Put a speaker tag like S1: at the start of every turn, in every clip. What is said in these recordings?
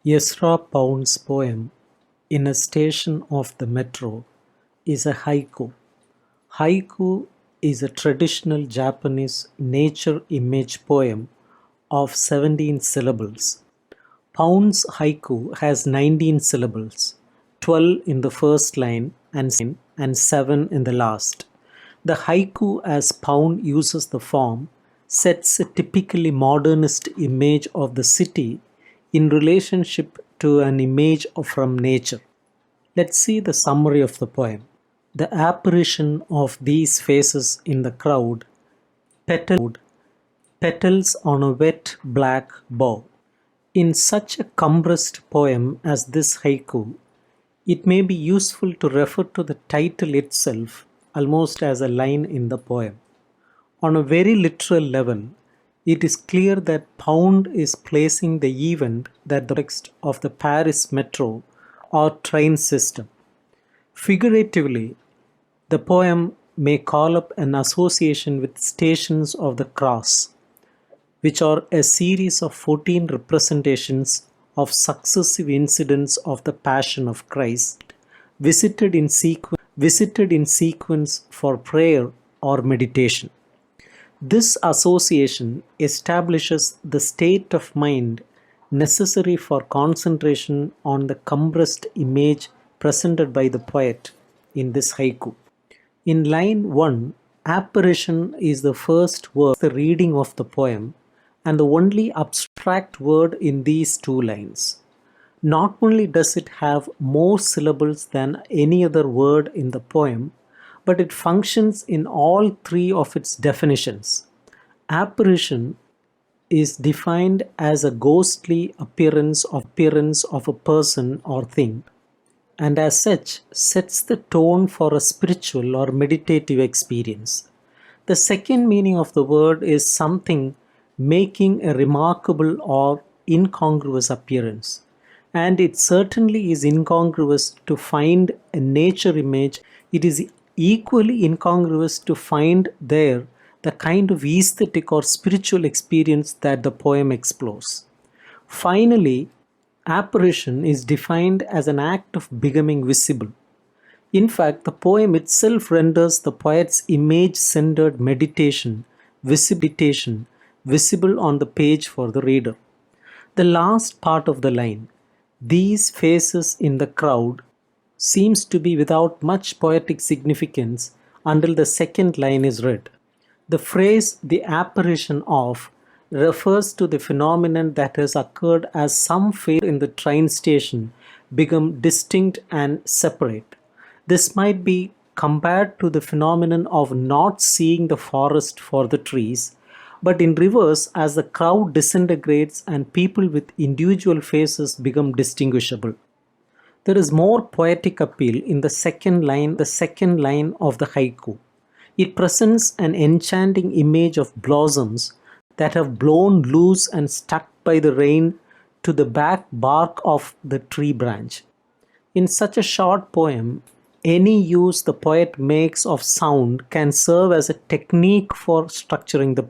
S1: Ezra Pound's poem "In a Station of the Metro" is a haiku. Haiku is a traditional Japanese nature image poem of 17 syllables. Pound's haiku has 19 syllables, 12 in the first line and 7 in the last. The haiku, as Pound uses the form, sets a typically modernist image of the city in relationship to an image from nature. Let's see the summary of the poem. The apparition of these faces in the crowd, petals on a wet black bough. In such a compressed poem as this haiku, it may be useful to refer to the title itself almost as a line in the poem. On a very literal level, it is clear that Pound is placing the event that the context of the Paris metro or train system. Figuratively, the poem may call up an association with stations of the cross, which are a series of 14 representations of successive incidents of the Passion of Christ, visited in sequence for prayer or meditation. This association establishes the state of mind necessary for concentration on the compressed image presented by the poet in this haiku. In line 1, apparition is the first word, the reading of the poem, and the only abstract word in these two lines. Not only does it have more syllables than any other word in the poem, but it functions in all three of its definitions. Apparition is defined as a ghostly appearance of a person or thing, and as such sets the tone for a spiritual or meditative experience. The second meaning of the word is something making a remarkable or incongruous appearance, and it certainly is incongruous to find a nature image. It is equally incongruous to find there the kind of aesthetic or spiritual experience that the poem explores. Finally, apparition is defined as an act of becoming visible. In fact, the poem itself renders the poet's image-centered meditation visible on the page for the reader. The last part of the line, "These faces in the crowd," seems to be without much poetic significance until the second line is read. The phrase "the apparition of" refers to the phenomenon that has occurred as some face in the train station become distinct and separate. This might be compared to the phenomenon of not seeing the forest for the trees, but in reverse, as the crowd disintegrates and people with individual faces become distinguishable. There is more poetic appeal in the second line of the haiku. It presents an enchanting image of blossoms that have blown loose and stuck by the rain to the back bark of the tree branch. In such a short poem, any use the poet makes of sound can serve as a technique for structuring the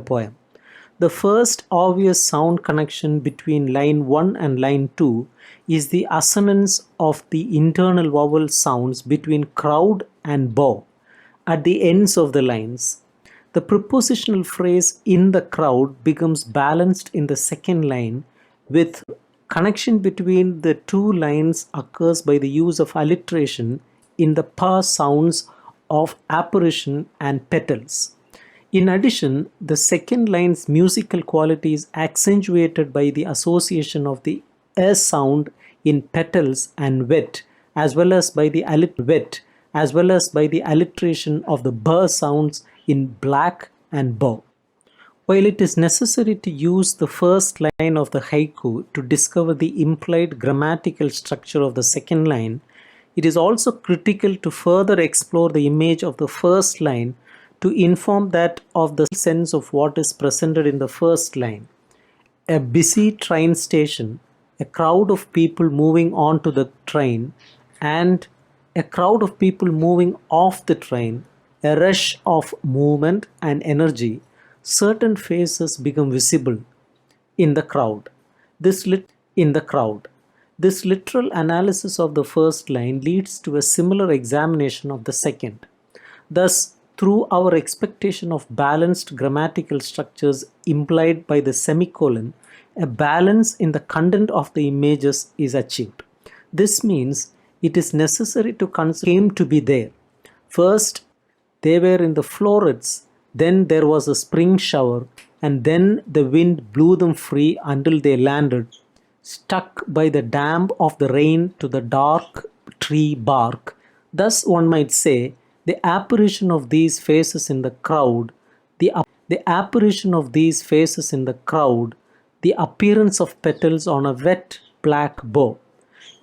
S1: poem. The first obvious sound connection between line 1 and line 2 is the assonance of the internal vowel sounds between crowd and bow at the ends of the lines. The prepositional phrase "in the crowd" becomes balanced in the second line, with connection between the two lines occurs by the use of alliteration in the pa sounds of apparition and petals. In addition, the second line's musical quality is accentuated by the association of the s sound in petals and wet, as well as by the alliteration of the b sounds in black and bow. While it is necessary to use the first line of the haiku to discover the implied grammatical structure of the second line, it is also critical to further explore the image of the first line to inform that of the sense of what is presented in the first line. A busy train station, a crowd of people moving onto the train, and a crowd of people moving off the train, a rush of movement and energy. Certain faces become visible in the crowd. This in the crowd. This literal analysis of the first line leads to a similar examination of the second. Thus, through our expectation of balanced grammatical structures implied by the semicolon, a balance in the content of the images is achieved. This means it is necessary to consider came to be there. First, they were in the florets, then there was a spring shower, and then the wind blew them free until they landed, stuck by the damp of the rain to the dark tree bark. Thus, one might say, the apparition of these faces in the crowd, the apparition of these faces in the crowd, the appearance of petals on a wet black bow.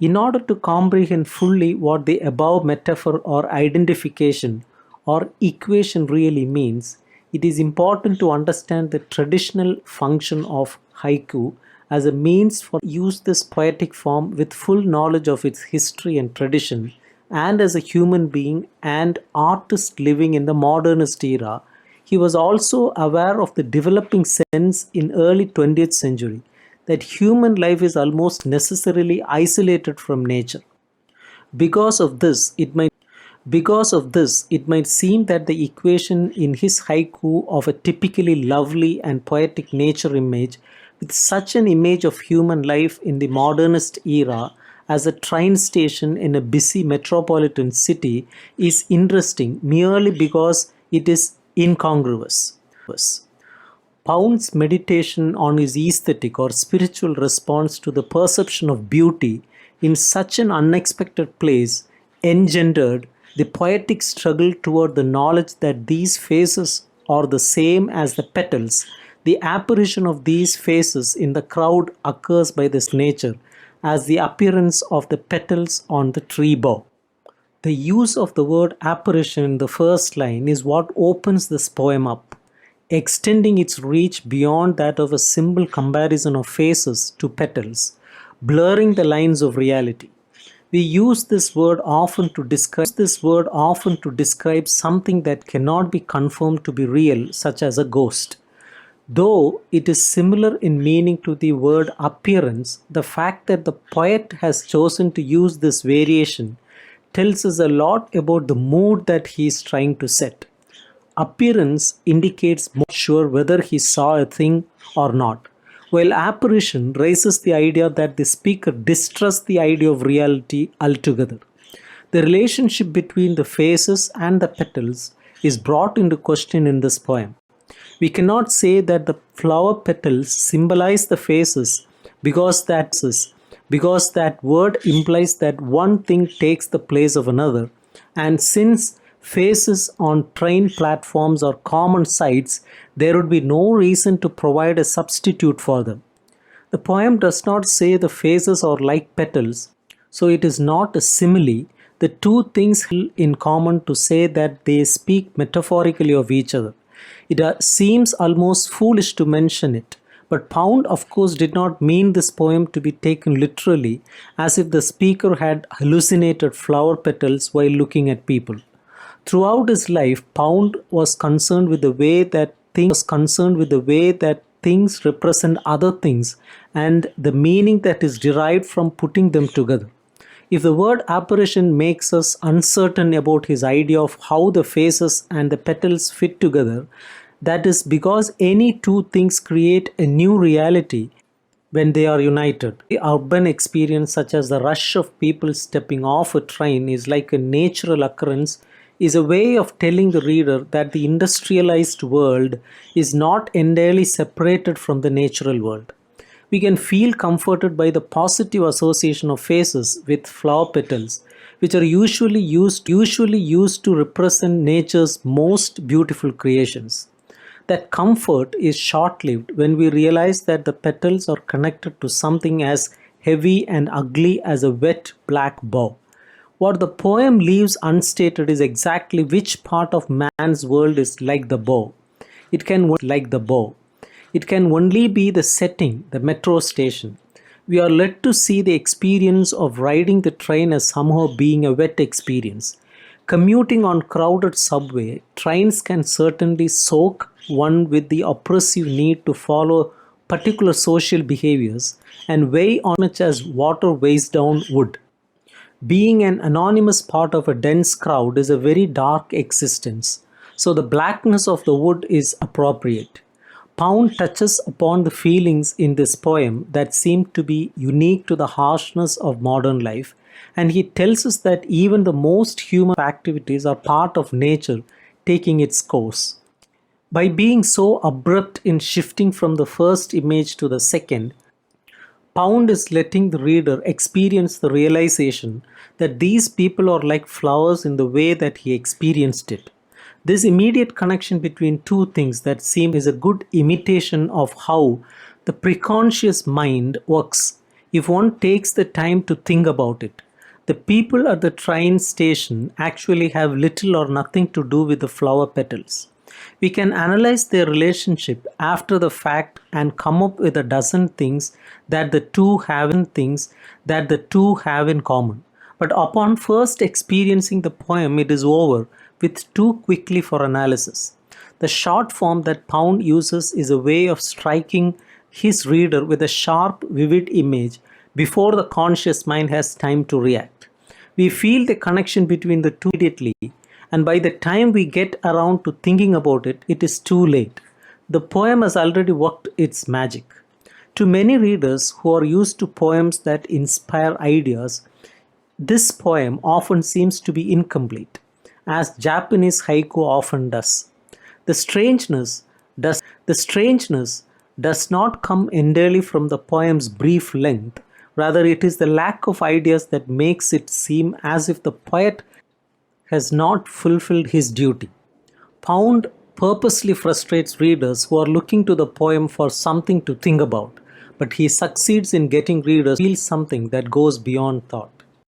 S1: In order to comprehend fully what the above metaphor or identification or equation really means, it is important to understand the traditional function of haiku as a means for use this poetic form with full knowledge of its history and tradition, and as a human being and artist living in the modernist era. He was also aware of the developing sense in early 20th century that human life is almost necessarily isolated from nature. Because of this, it might seem that the equation in his haiku of a typically lovely and poetic nature image with such an image of human life in the modernist era as a train station in a busy metropolitan city is interesting merely because it is incongruous. Pound's meditation on his aesthetic or spiritual response to the perception of beauty in such an unexpected place engendered the poetic struggle toward the knowledge that these faces are the same as the petals. The apparition of these faces in the crowd occurs by this nature as the appearance of the petals on the tree bough. The use of the word apparition in the first line is what opens this poem up, extending its reach beyond that of a simple comparison of faces to petals, blurring the lines of reality. We use this word often to describe something that cannot be confirmed to be real, such as a ghost. Though it is similar in meaning to the word appearance, the fact that the poet has chosen to use this variation tells us a lot about the mood that he is trying to set. Appearance indicates more sure whether he saw a thing or not, while apparition raises the idea that the speaker distrusts the idea of reality altogether. The relationship between the faces and the petals is brought into question in this poem. We cannot say that the flower petals symbolize the faces because that word implies that one thing takes the place of another, and since faces on train platforms are common sights, there would be no reason to provide a substitute for them. The poem does not say the faces are like petals, so it is not a simile. The two things have in common to say that they speak metaphorically of each other. It seems almost foolish to mention it, but Pound of course did not mean this poem to be taken literally, as if the speaker had hallucinated flower petals while looking at people. Throughout his life, Pound was concerned with the way that things represent other things and the meaning that is derived from putting them together. If the word apparition makes us uncertain about his idea of how the faces and the petals fit together, that is because any two things create a new reality when they are united. The urban experience, such as the rush of people stepping off a train, is like a natural occurrence, is a way of telling the reader that the industrialized world is not entirely separated from the natural world. We can feel comforted by the positive association of faces with flower petals, which are usually used to represent nature's most beautiful creations. That comfort is short-lived when we realize that the petals are connected to something as heavy and ugly as a wet black bough. What the poem leaves unstated is exactly which part of man's world is like the bow. It can only be the setting, the metro station. We are led to see the experience of riding the train as somehow being a wet experience. Commuting on crowded subway, trains can certainly soak one with the oppressive need to follow particular social behaviors, and weigh on much as water weighs down wood. Being an anonymous part of a dense crowd is a very dark existence, so the blackness of the wood is appropriate. Pound touches upon the feelings in this poem that seem to be unique to the harshness of modern life, and he tells us that even the most human activities are part of nature taking its course. By being so abrupt in shifting from the first image to the second, Pound is letting the reader experience the realization that these people are like flowers in the way that he experienced it. This immediate connection between two things that seem is a good imitation of how the preconscious mind works if one takes the time to think about it. The people at the train station actually have little or nothing to do with the flower petals. We can analyze their relationship after the fact and come up with a dozen things that the two have in common. But upon first experiencing the poem, it is over with too quickly for analysis. The short form that Pound uses is a way of striking his reader with a sharp, vivid image before the conscious mind has time to react. We feel the connection between the two immediately, and by the time we get around to thinking about it, it is too late. The poem has already worked its magic. To many readers who are used to poems that inspire ideas, this poem often seems to be incomplete, as Japanese haiku often does. The strangeness does not come entirely from the poem's brief length, rather it is the lack of ideas that makes it seem as if the poet has not fulfilled his duty. Pound purposely frustrates readers who are looking to the poem for something to think about, but he succeeds in getting readers to feel something that goes beyond thought.